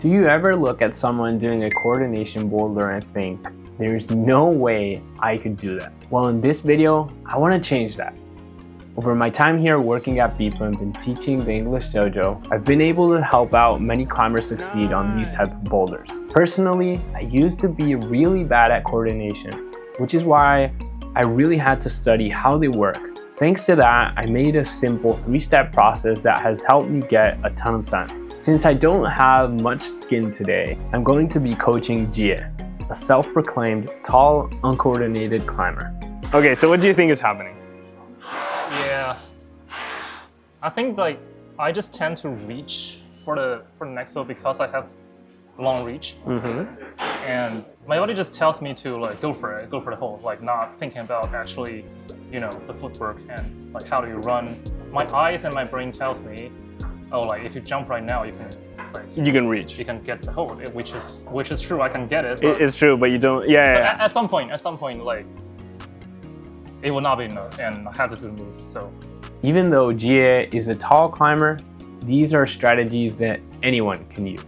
Do you ever look at someone doing a coordination boulder and think, there's no way I could do that? Well, in this video, I want to change that. Over my time here working at Bplimp and teaching the English dojo, I've been able to help out many climbers succeed on these type of boulders. Personally, I used to be really bad at coordination, which is why I really had to study how they work. Thanks to that, I made a simple 3-step process that has helped me get a ton of sense. Since I don't have much skin today, I'm going to be coaching Jie, a self-proclaimed tall, uncoordinated climber. Okay, so what do you think is happening? Yeah, I think I just tend to reach for the next hold because I have long reach, and my body just tells me to go for it, go for the hold, not thinking about actually, the footwork and how do you run. My eyes and my brain tells me, oh, if you jump right now, you can you can reach. You can get the hold, which is true. I can get it. It's true, but you don't. Yeah. At some point, it will not be enough, and I have to do the move. So, even though Jie is a tall climber, these are strategies that anyone can use.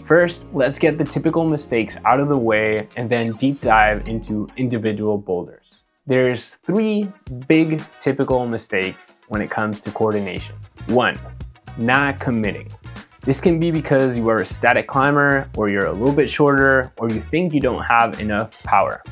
First, let's get the typical mistakes out of the way and then deep dive into individual boulders. There's 3 big typical mistakes when it comes to coordination. 1, not committing. This can be because you are a static climber, or you're a little bit shorter, or you think you don't have enough power.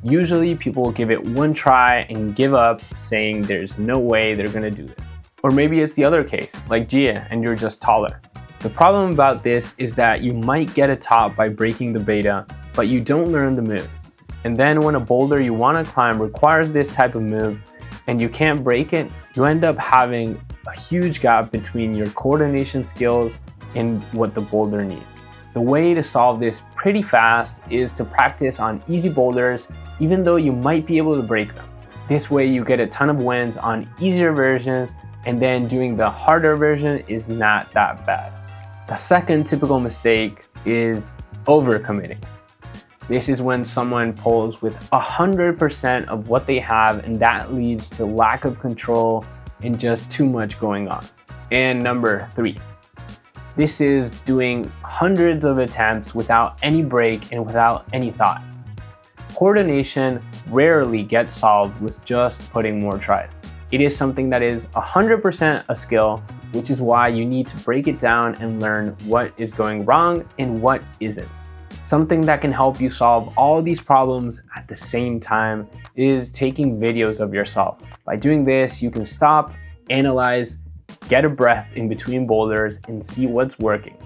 Usually people give it one try and give up, saying there's no way they're gonna do this. Or maybe it's the other case, like Jie, and you're just taller. The problem about this is that you might get a top by breaking the beta, but you don't learn the move. And then when a boulder you want to climb requires this type of move and you can't break it, you end up having a huge gap between your coordination skills and what the boulder needs. The way to solve this pretty fast is to practice on easy boulders, even though you might be able to break them. This way you get a ton of wins on easier versions, and then doing the harder version is not that bad. The second typical mistake is overcommitting. This is when someone pulls with 100% of what they have, and that leads to lack of control and just too much going on. And number 3. This is doing hundreds of attempts without any break and without any thought. Coordination rarely gets solved with just putting more tries. It is something that is 100% a skill, which is why you need to break it down and learn what is going wrong and what isn't. Something that can help you solve all these problems at the same time is taking videos of yourself. By doing this, you can stop, analyze, get a breath in between boulders and see what's working.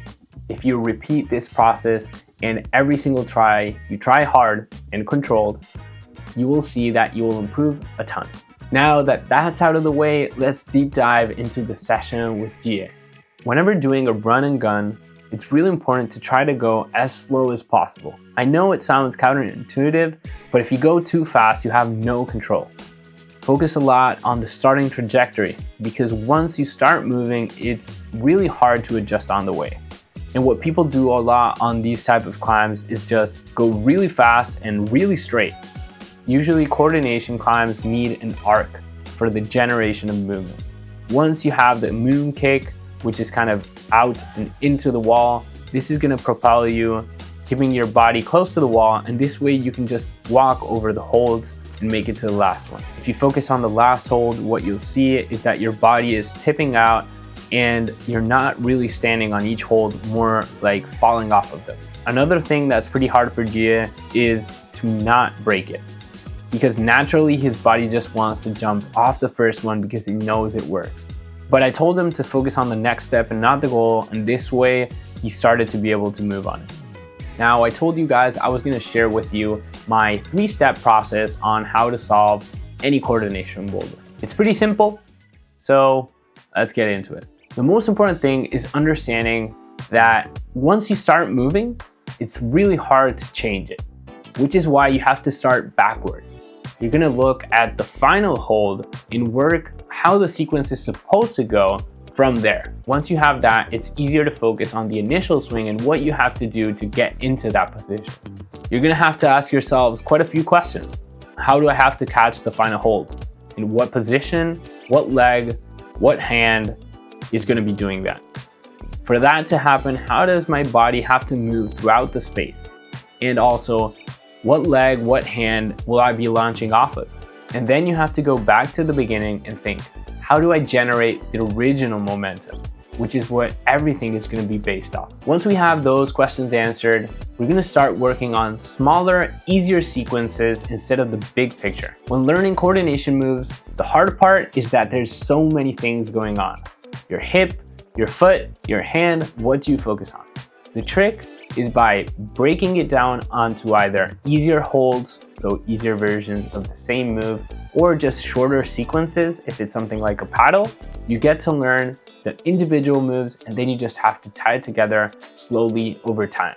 If you repeat this process and every single try you try hard and controlled, you will see that you will improve a ton. Now that that's out of the way, let's deep dive into the session with Jie. Whenever doing a run and gun, it's really important to try to go as slow as possible. I know it sounds counterintuitive, but if you go too fast, you have no control. Focus a lot on the starting trajectory, because once you start moving, it's really hard to adjust on the way. And what people do a lot on these type of climbs is just go really fast and really straight. Usually coordination climbs need an arc for the generation of movement. Once you have the moon kick, which is kind of out and into the wall, this is gonna propel you, keeping your body close to the wall, and this way you can just walk over the holds and make it to the last one. If you focus on the last hold, what you'll see is that your body is tipping out and you're not really standing on each hold, more like falling off of them. Another thing that's pretty hard for Jie is to not break it, because naturally his body just wants to jump off the first one because he knows it works. But I told him to focus on the next step and not the goal, and this way he started to be able to move on it. Now, I told you guys I was going to share with you my 3-step process on how to solve any coordination boulder. It's pretty simple, so let's get into it. The most important thing is understanding that once you start moving, it's really hard to change it, which is why you have to start backwards. You're going to look at the final hold and work how the sequence is supposed to go from there. Once you have that, it's easier to focus on the initial swing and what you have to do to get into that position. You're gonna have to ask yourselves quite a few questions. How do I have to catch the final hold? In what position, what leg, what hand is gonna be doing that? For that to happen, how does my body have to move throughout the space? And also, what leg, what hand will I be launching off of? And then you have to go back to the beginning and think, how do I generate the original momentum? Which is what everything is going to be based off. Once we have those questions answered, we're going to start working on smaller, easier sequences instead of the big picture. When learning coordination moves, the hard part is that there's so many things going on. Your hip, your foot, your hand, what do you focus on? The trick is by breaking it down onto either easier holds, so easier versions of the same move, or just shorter sequences. If it's something like a paddle, you get to learn the individual moves and then you just have to tie it together slowly over time.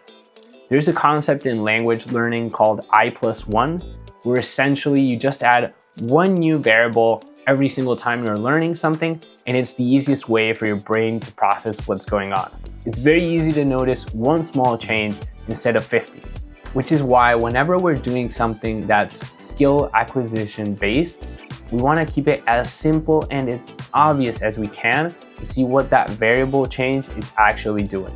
There's a concept in language learning called I+1, where essentially you just add one new variable every single time you're learning something, and it's the easiest way for your brain to process what's going on. It's very easy to notice one small change instead of 50, which is why whenever we're doing something that's skill acquisition based, we want to keep it as simple and as obvious as we can to see what that variable change is actually doing.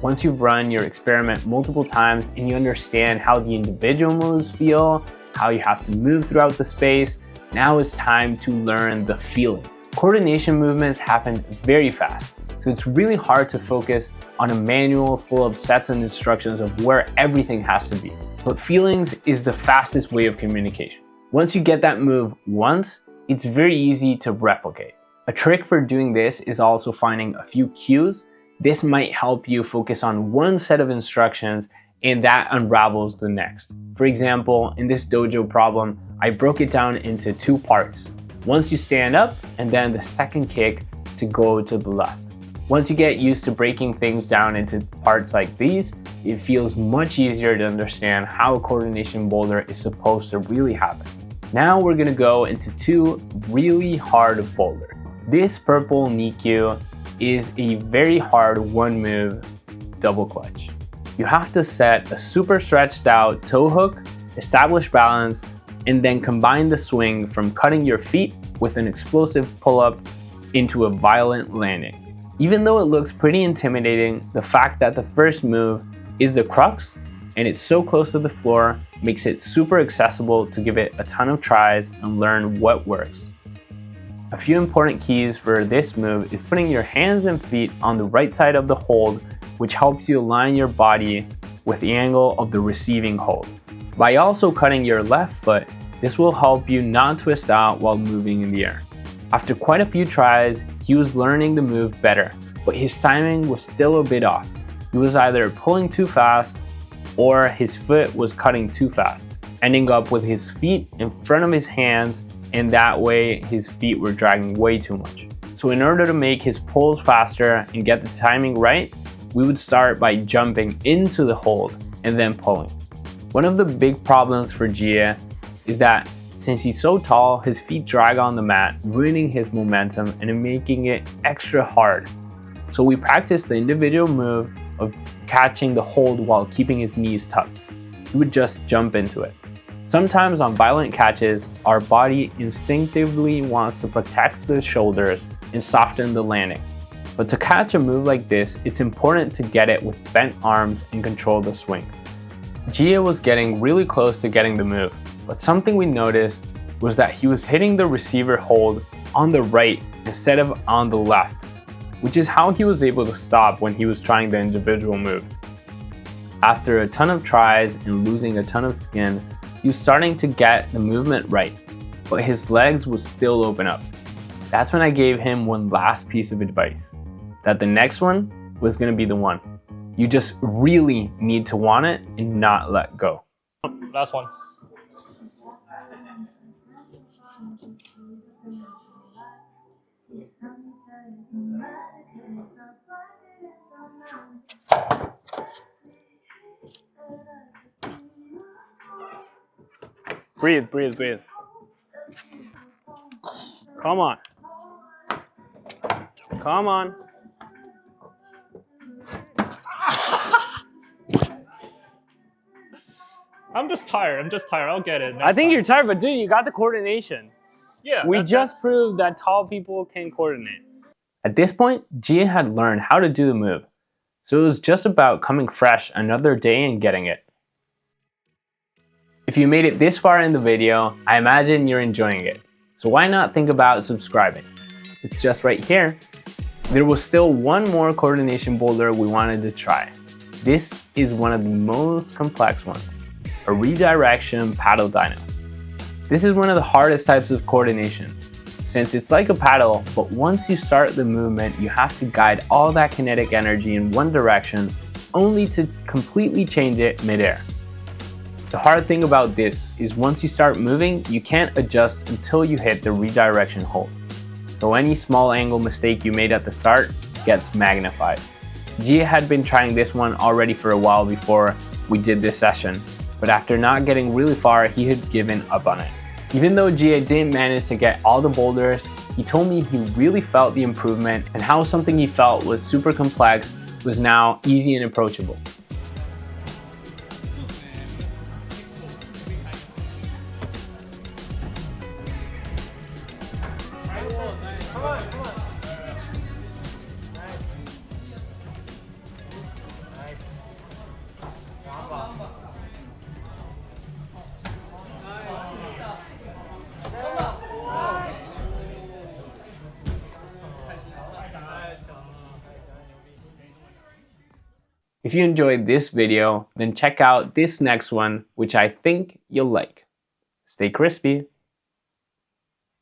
Once you've run your experiment multiple times and you understand how the individual moves feel, how you have to move throughout the space, now it's time to learn the feeling. Coordination movements happen very fast, so it's really hard to focus on a manual full of sets and instructions of where everything has to be. But feelings is the fastest way of communication. Once you get that move once, it's very easy to replicate. A trick for doing this is also finding a few cues. This might help you focus on one set of instructions and that unravels the next. For example, in this dojo problem, I broke it down into two parts. Once you stand up, and then the second kick to go to the left. Once you get used to breaking things down into parts like these, it feels much easier to understand how a coordination boulder is supposed to really happen. Now we're gonna go into two really hard boulders. This purple Nikyu is a very hard one move double clutch. You have to set a super stretched out toe hook, establish balance, and then combine the swing from cutting your feet with an explosive pull-up into a violent landing. Even though it looks pretty intimidating, the fact that the first move is the crux and it's so close to the floor makes it super accessible to give it a ton of tries and learn what works. A few important keys for this move is putting your hands and feet on the right side of the hold, which helps you align your body with the angle of the receiving hold. By also cutting your left foot, this will help you not twist out while moving in the air. After quite a few tries, he was learning the move better, but his timing was still a bit off. He was either pulling too fast or his foot was cutting too fast, ending up with his feet in front of his hands, and that way his feet were dragging way too much. So in order to make his pulls faster and get the timing right, we would start by jumping into the hold and then pulling. One of the big problems for Jie is that since he's so tall, his feet drag on the mat, ruining his momentum and making it extra hard. So we practice the individual move of catching the hold while keeping his knees tucked. He would just jump into it. Sometimes on violent catches, our body instinctively wants to protect the shoulders and soften the landing. But to catch a move like this, it's important to get it with bent arms and control the swing. Jie was getting really close to getting the move, but something we noticed was that he was hitting the receiver hold on the right instead of on the left, which is how he was able to stop when he was trying the individual move. After a ton of tries and losing a ton of skin, he was starting to get the movement right, but his legs would still open up. That's when I gave him one last piece of advice, that the next one was going to be the one. You just really need to want it and not let go. Last one. Breathe, breathe, breathe. Come on. Come on. I'm just tired. I'll get it. I think you're tired, but dude, you got the coordination. Yeah. We just proved that tall people can coordinate. At this point, Jia had learned how to do the move, so it was just about coming fresh another day and getting it. If you made it this far in the video, I imagine you're enjoying it, so why not think about subscribing? It's just right here. There was still one more coordination boulder we wanted to try. This is one of the most complex ones, a redirection paddle dyno. This is one of the hardest types of coordination, since it's like a paddle, but once you start the movement, you have to guide all that kinetic energy in one direction, only to completely change it midair. The hard thing about this is once you start moving, you can't adjust until you hit the redirection hold. So any small angle mistake you made at the start gets magnified. Jia had been trying this one already for a while before we did this session, but after not getting really far, he had given up on it. Even though Jia didn't manage to get all the boulders, he told me he really felt the improvement and how something he felt was super complex was now easy and approachable. If you enjoyed this video, then check out this next one, which I think you'll like. Stay crispy!